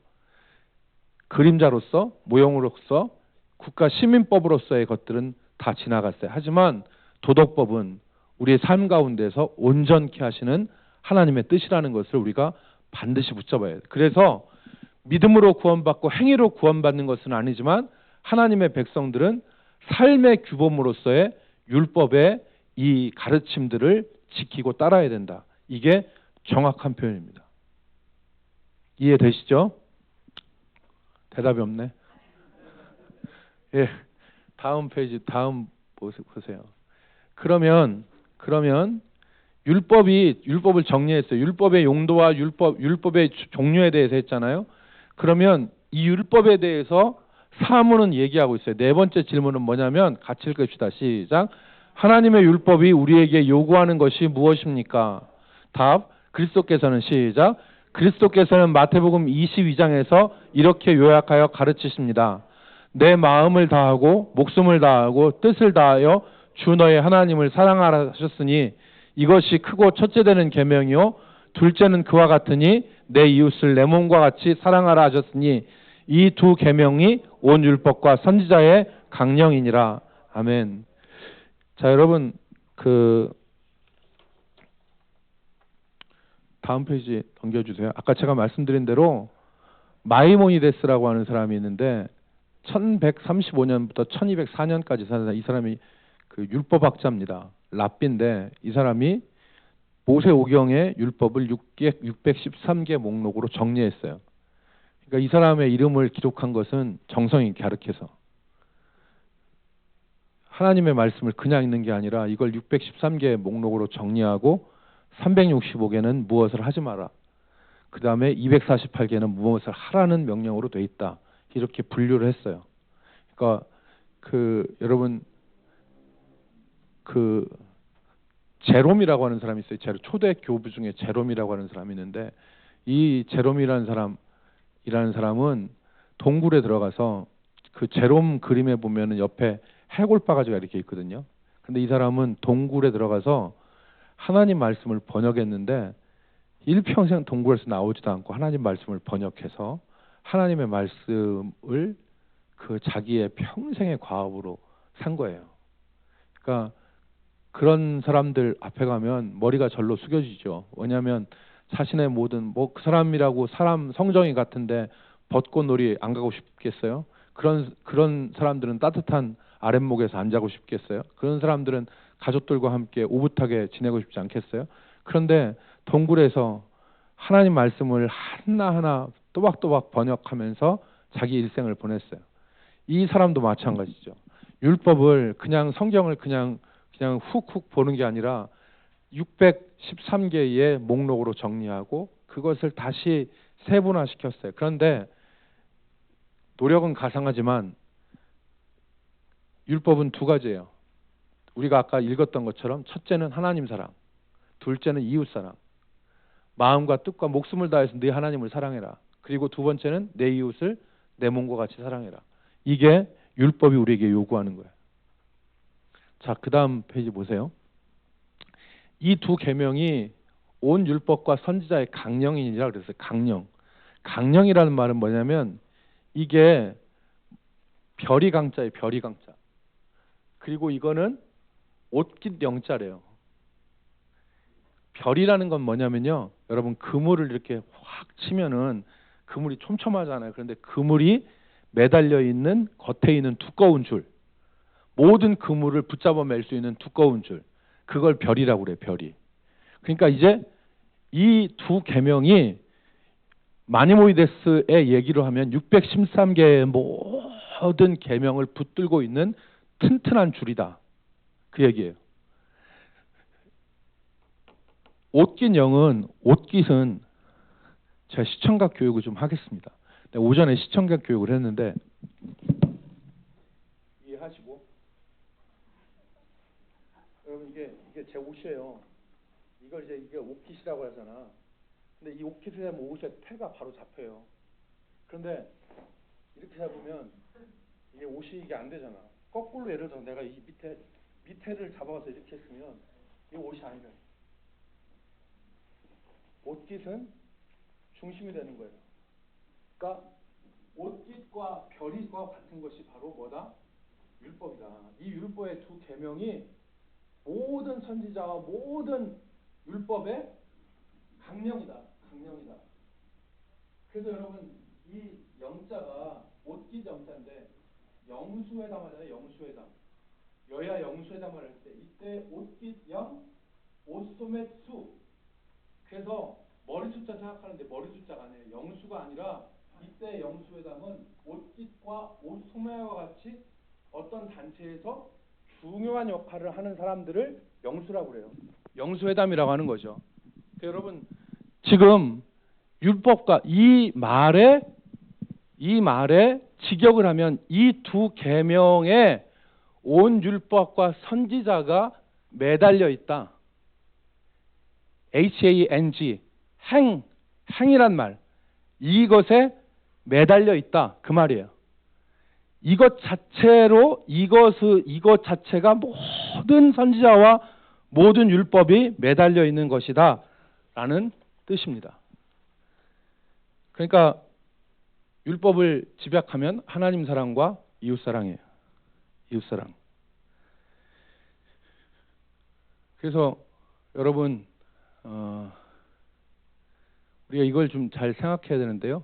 그림자로서, 모형으로서, 국가 시민법으로서의 것들은 다 지나갔어요. 하지만 도덕법은 우리의 삶 가운데서 온전케 하시는 하나님의 뜻이라는 것을 우리가 반드시 붙잡아야 돼요. 그래서 믿음으로 구원받고 행위로 구원받는 것은 아니지만 하나님의 백성들은 삶의 규범으로서의 율법의 이 가르침들을 지키고 따라야 된다. 이게 정확한 표현입니다. 이해되시죠? 대답이 없네. 예, 다음 페이지, 다음 보세요. 그러면 율법을 정리했어요. 율법의 용도와 율법의 종류에 대해서 했잖아요. 그러면 이 율법에 대해서 사문은 얘기하고 있어요. 네 번째 질문은 뭐냐면, 같이 읽읍시다. 시작. 하나님의 율법이 우리에게 요구하는 것이 무엇입니까? 답. 그리스도께서는, 시작. 그리스도께서는 마태복음 22장에서 이렇게 요약하여 가르치십니다. 내 마음을 다하고 목숨을 다하고 뜻을 다하여 주 너의 하나님을 사랑하라 하셨으니 이것이 크고 첫째 되는 계명이요 둘째는 그와 같으니 내 이웃을 내 몸과 같이 사랑하라 하셨으니 이 두 계명이 온 율법과 선지자의 강령이니라. 아멘. 자, 여러분, 그 다음 페이지 넘겨주세요. 아까 제가 말씀드린 대로 마이모니데스라고 하는 사람이 있는데 1135년부터 1204년까지 산 이 사람이 그 율법학자입니다. 랍비인데 이 사람이 모세오경의 율법을 613개 목록으로 정리했어요. 그러니까 이 사람의 이름을 기록한 것은 정성이 가르쳐서 하나님의 말씀을 그냥 읽는 게 아니라 이걸 613개 목록으로 정리하고 365개는 무엇을 하지 마라. 그 다음에 248개는 무엇을 하라는 명령으로 돼 있다. 이렇게 분류를 했어요. 그러니까 여러분 제롬이라고 하는 사람이 있어요. 초대 교부 중에 제롬이라고 하는 사람이 있는데 이 제롬이라는 사람은 동굴에 들어가서 그 제롬 그림에 보면은 옆에 해골바가지가 이렇게 있거든요. 근데 이 사람은 동굴에 들어가서 하나님 말씀을 번역했는데 일평생 동굴에서 나오지도 않고 하나님 말씀을 번역해서 하나님의 말씀을 그 자기의 평생의 과업으로 산 거예요. 그러니까 그런 사람들 앞에 가면 머리가 절로 숙여지죠. 왜냐하면 자신의 모든 그 사람이라고 사람 성정이 같은데 벚꽃놀이 안 가고 싶겠어요? 그런 사람들은 따뜻한 아랫목에서 안 자고 싶겠어요? 그런 사람들은 가족들과 함께 오붓하게 지내고 싶지 않겠어요? 그런데 동굴에서 하나님 말씀을 하나하나 또박또박 번역하면서 자기 일생을 보냈어요. 이 사람도 마찬가지죠. 율법을 그냥 성경을 그냥 훅훅 보는 게 아니라 613개의 목록으로 정리하고 그것을 다시 세분화시켰어요. 그런데 노력은 가상하지만 율법은 두 가지예요. 우리가 아까 읽었던 것처럼 첫째는 하나님 사랑, 둘째는 이웃 사랑. 마음과 뜻과 목숨을 다해서 네 하나님을 사랑해라. 그리고 두 번째는 내 이웃을 내 몸과 같이 사랑해라. 이게 율법이 우리에게 요구하는 거예요. 자, 그 다음 페이지 보세요. 이 두 계명이 온 율법과 선지자의 강령이니라 그랬어요. 강령. 강령이라는 말은 뭐냐면 이게 별이 강자예요. 별이 강자. 그리고 이거는 옷깃 영자래요. 별이라는 건 뭐냐면요. 여러분 그물을 이렇게 확 치면은 그물이 촘촘하잖아요. 그런데 그물이 매달려 있는 겉에 있는 두꺼운 줄. 모든 그물을 붙잡아 맬 수 있는 두꺼운 줄. 그걸 별이라고 그래요. 별이. 그러니까 이제 이 두 계명이 마니모이데스의 얘기로 하면 613개의 모든 계명을 붙들고 있는 튼튼한 줄이다. 그 얘기예요. 옷깃은 제가 시청각 교육을 좀 하겠습니다. 오전에 시청각 교육을 했는데 이해하시고 여러분 이게 제 옷이에요. 이게 옷깃이라고 하잖아. 근데 이 옷깃에 대한 옷의 태가 바로 잡혀요. 그런데 이렇게 잡으면 이게 옷이 이게 안 되잖아. 거꾸로 예를 들어 내가 이 밑에를 잡아서 이렇게 했으면 이 옷이 아니래. 옷깃은 중심이 되는 거예요. 그러니까 옷깃과 별이와 같은 것이 바로 뭐다? 율법이다. 이 율법의 두 계명이 모든 선지자와 모든 율법의 강령이다. 강령이다. 그래서 여러분 이 영자가 옷깃 영자인데 영수회담 하잖아요. 영수회담. 여야 영수회담을 할 때 이때 옷깃 영, 옷소매 수. 그래서 머리 숫자 생각하는데 머리 숫자가 아니에요. 영수가 아니라 이때 영수회담은 옷깃과 옷소매와 같이 어떤 단체에서 중요한 역할을 하는 사람들을 영수라고 그래요. 영수회담이라고 하는 거죠. 여러분 지금 율법과 이 말에 직역을 하면 이 두 계명에 온 율법과 선지자가 매달려 있다. HANG 행이란 말 이것에 매달려 있다 그 말이에요. 이것 자체가 모든 선지자와 모든 율법이 매달려 있는 것이다 라는 뜻입니다. 그러니까 율법을 집약하면 하나님 사랑과 이웃 사랑이에요. 이웃 사랑. 그래서 여러분 우리가 이걸 좀 잘 생각해야 되는데요.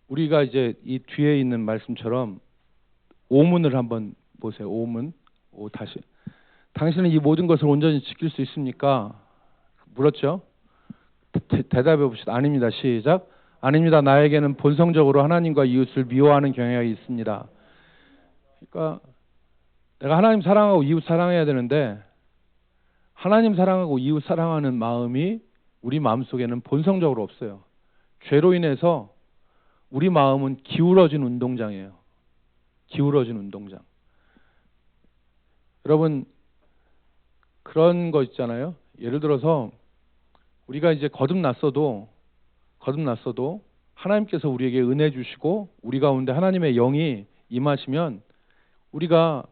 우리가 이제 이 뒤에 있는 말씀처럼 오문을 한번 보세요. 오문. 다시. 당신은 이 모든 것을 온전히 지킬 수 있습니까? 물었죠. 대답해 봅시다. 아닙니다. 시작. 아닙니다. 나에게는 본성적으로 하나님과 이웃을 미워하는 경향이 있습니다. 그러니까 내가 하나님 사랑하고 이웃 사랑해야 되는데 하나님 사랑하고 이웃 사랑하는 마음이 우리 마음속에는 본성적으로 없어요. 죄로 인해서 우리 마음은 기울어진 운동장이에요. 기울어진 운동장. 여러분 그런 거 있잖아요. 예를 들어서 우리가 이제 거듭났어도 하나님께서 우리에게 은혜 주시고 우리 가운데 하나님의 영이 임하시면 우리가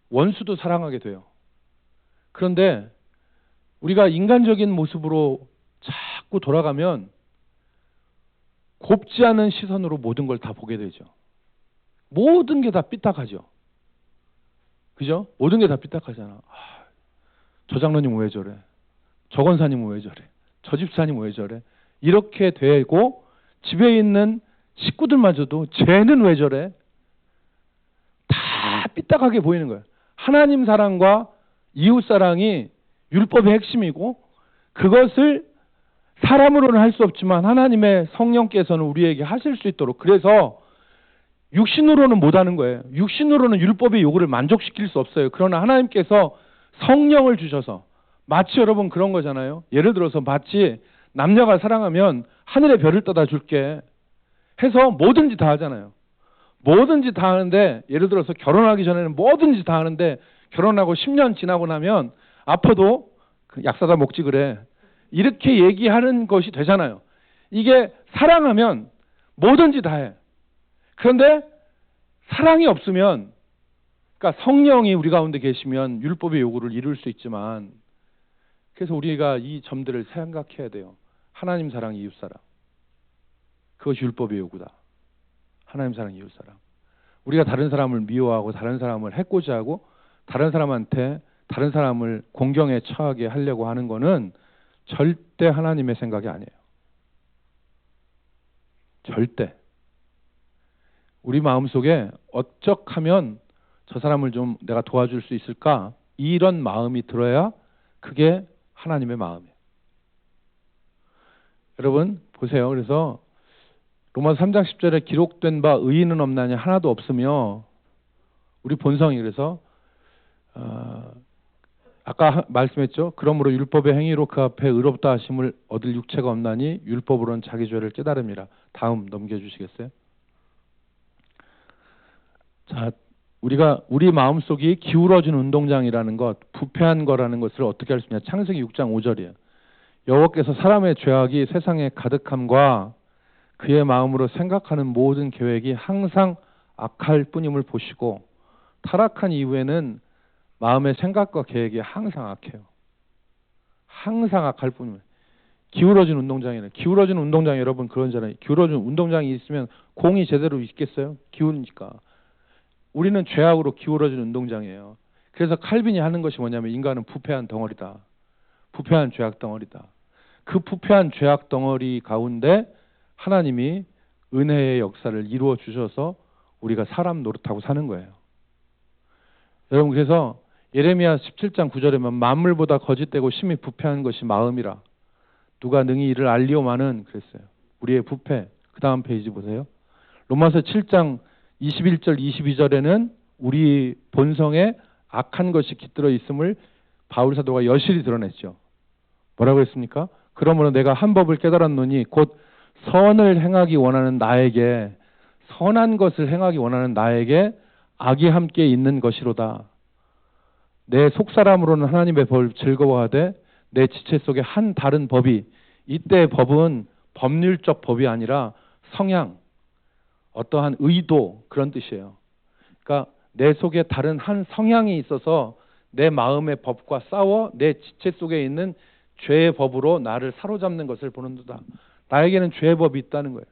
원수도 사랑하게 돼요. 그런데 우리가 인간적인 모습으로 자꾸 돌아가면 곱지 않은 시선으로 모든 걸 다 보게 되죠. 모든 게 다 삐딱하죠. 그죠? 모든 게 다 삐딱하잖아. 저 장로님 왜 저래? 저 권사님 왜 저래? 저 집사님 왜 저래? 이렇게 되고 집에 있는 식구들마저도 쟤는 왜 저래? 다 삐딱하게 보이는 거예요. 하나님 사랑과 이웃 사랑이 율법의 핵심이고 그것을 사람으로는 할 수 없지만 하나님의 성령께서는 우리에게 하실 수 있도록 그래서 육신으로는 못하는 거예요. 육신으로는 율법의 요구를 만족시킬 수 없어요. 그러나 하나님께서 성령을 주셔서 마치 여러분 그런 거잖아요. 예를 들어서 마치 남녀가 사랑하면 하늘의 별을 떠다 줄게 해서 뭐든지 다 하잖아요. 뭐든지 다 하는데 예를 들어서 결혼하기 전에는 뭐든지 다 하는데 결혼하고 10년 지나고 나면 아파도 약 사다 먹지 그래. 이렇게 얘기하는 것이 되잖아요. 이게 사랑하면 뭐든지 다 해. 그런데 사랑이 없으면 그러니까 성령이 우리 가운데 계시면 율법의 요구를 이룰 수 있지만 그래서 우리가 이 점들을 생각해야 돼요. 하나님 사랑, 이웃 사랑. 그것이 율법의 요구다. 하나님 사랑, 이웃 사랑. 우리가 다른 사람을 미워하고 다른 사람을 해코지 하고 다른 사람한테 다른 사람을 공경에 처하게 하려고 하는 거는 절대 하나님의 생각이 아니에요. 절대. 우리 마음속에 어쩌하면 저 사람을 좀 내가 도와줄 수 있을까? 이런 마음이 들어야 그게 하나님의 마음이에요. 여러분 보세요. 그래서 로마서 3장 10절에 기록된 바 의인은 없나니 하나도 없으며 우리 본성이 그래서 아까 말씀했죠. 그러므로 율법의 행위로 그 앞에 의롭다 하심을 얻을 육체가 없나니 율법으로는 자기 죄를 깨달음이라. 다음 넘겨주시겠어요? 자, 우리 마음속이 기울어진 운동장이라는 것, 부패한 거라는 것을 어떻게 할 수 있냐. 창세기 6장 5절이에요. 여호와께서 사람의 죄악이 세상에 가득함과 그의 마음으로 생각하는 모든 계획이 항상 악할 뿐임을 보시고 타락한 이후에는 마음의 생각과 계획이 항상 악해요. 항상 악할 뿐이에요. 기울어진 운동장이네. 기울어진 운동장 여러분 그런잖아요. 기울어진 운동장이 있으면 공이 제대로 있겠어요? 기울으니까. 우리는 죄악으로 기울어진 운동장이에요. 그래서 칼빈이 하는 것이 뭐냐면 인간은 부패한 덩어리다. 부패한 죄악 덩어리다. 그 부패한 죄악 덩어리 가운데 하나님이 은혜의 역사를 이루어 주셔서 우리가 사람 노릇하고 사는 거예요. 여러분 그래서 예레미야 17장 9절에만 만물보다 거짓되고 심히 부패한 것이 마음이라. 누가 능히 이를 알리오마는 그랬어요. 우리의 부패. 그 다음 페이지 보세요. 로마서 7장 21절 22절에는 우리 본성에 악한 것이 깃들어 있음을 바울 사도가 여실히 드러냈죠. 뭐라고 했습니까? 그러므로 내가 한 법을 깨달았노니 곧 선을 행하기 원하는 나에게 선한 것을 행하기 원하는 나에게 악이 함께 있는 것이로다. 내 속사람으로는 하나님의 법을 즐거워하되 내 지체 속에 한 다른 법이 이때 법은 법률적 법이 아니라 성향 어떠한 의도 그런 뜻이에요. 그러니까 내 속에 다른 한 성향이 있어서 내 마음의 법과 싸워 내 지체 속에 있는 죄의 법으로 나를 사로잡는 것을 보는도다. 나에게는 죄의 법이 있다는 거예요.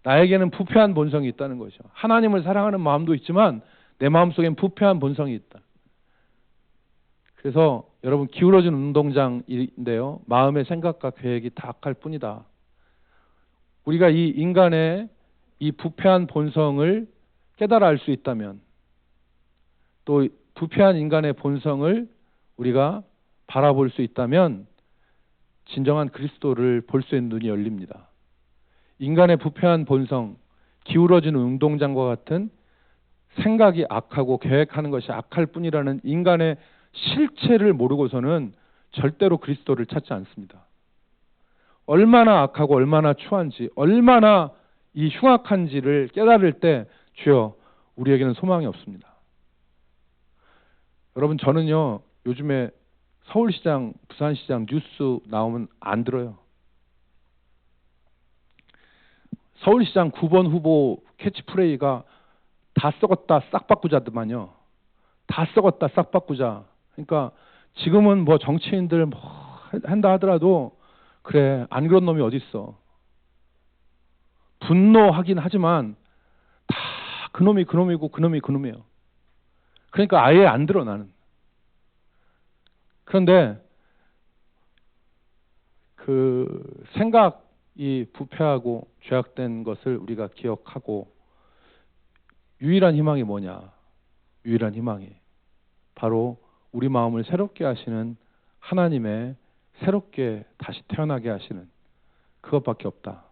나에게는 부패한 본성이 있다는 거죠. 하나님을 사랑하는 마음도 있지만 내 마음속엔 부패한 본성이 있다. 그래서 여러분 기울어진 운동장인데요. 마음의 생각과 계획이 다 악할 뿐이다. 우리가 이 인간의 이 부패한 본성을 깨달아 알 수 있다면 또 부패한 인간의 본성을 우리가 바라볼 수 있다면 진정한 그리스도를 볼 수 있는 눈이 열립니다. 인간의 부패한 본성, 기울어진 운동장과 같은 생각이 악하고 계획하는 것이 악할 뿐이라는 인간의 실체를 모르고서는 절대로 그리스도를 찾지 않습니다. 얼마나 악하고 얼마나 추한지, 얼마나 이 흉악한지를 깨달을 때 주여 우리에게는 소망이 없습니다. 여러분 저는요 요즘에 서울시장, 부산시장 뉴스 나오면 안 들어요. 서울시장 9번 후보 캐치프레이가 다 썩었다 싹 바꾸자더만요. 다 썩었다 싹 바꾸자. 그러니까 지금은 뭐 정치인들 뭐 한다 하더라도 그래 안 그런 놈이 어딨어. 분노하긴 하지만 다 그놈이 그놈이고 그놈이 그놈이에요. 그러니까 아예 안 들어 나는. 그런데 그 생각이 부패하고 죄악된 것을 우리가 기억하고 유일한 희망이 뭐냐? 유일한 희망이 바로 우리 마음을 새롭게 하시는 하나님의 새롭게 다시 태어나게 하시는 그것밖에 없다.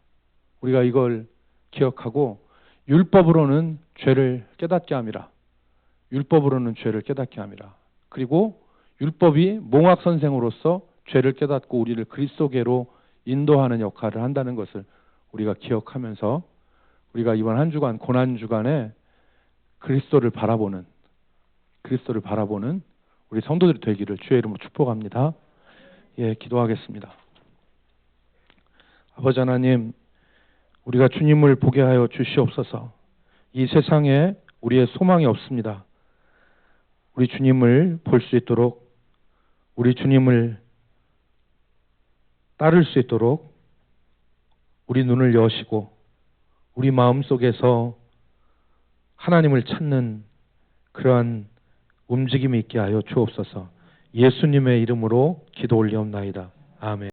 우리가 이걸 기억하고 율법으로는 죄를 깨닫게 함이라. 율법으로는 죄를 깨닫게 함이라. 그리고 율법이 몽학 선생으로서 죄를 깨닫고 우리를 그리스도께로 인도하는 역할을 한다는 것을 우리가 기억하면서 우리가 이번 한 주간 고난 주간에 그리스도를 바라보는 우리 성도들이 되기를 주의 이름으로 축복합니다. 예, 기도하겠습니다. 아버지 하나님, 우리가 주님을 보게 하여 주시옵소서. 이 세상에 우리의 소망이 없습니다. 우리 주님을 볼 수 있도록, 우리 주님을 따를 수 있도록 우리 눈을 여시고 우리 마음속에서 하나님을 찾는 그러한 움직임이 있게 하여 주옵소서. 예수님의 이름으로 기도 올리옵나이다. 아멘.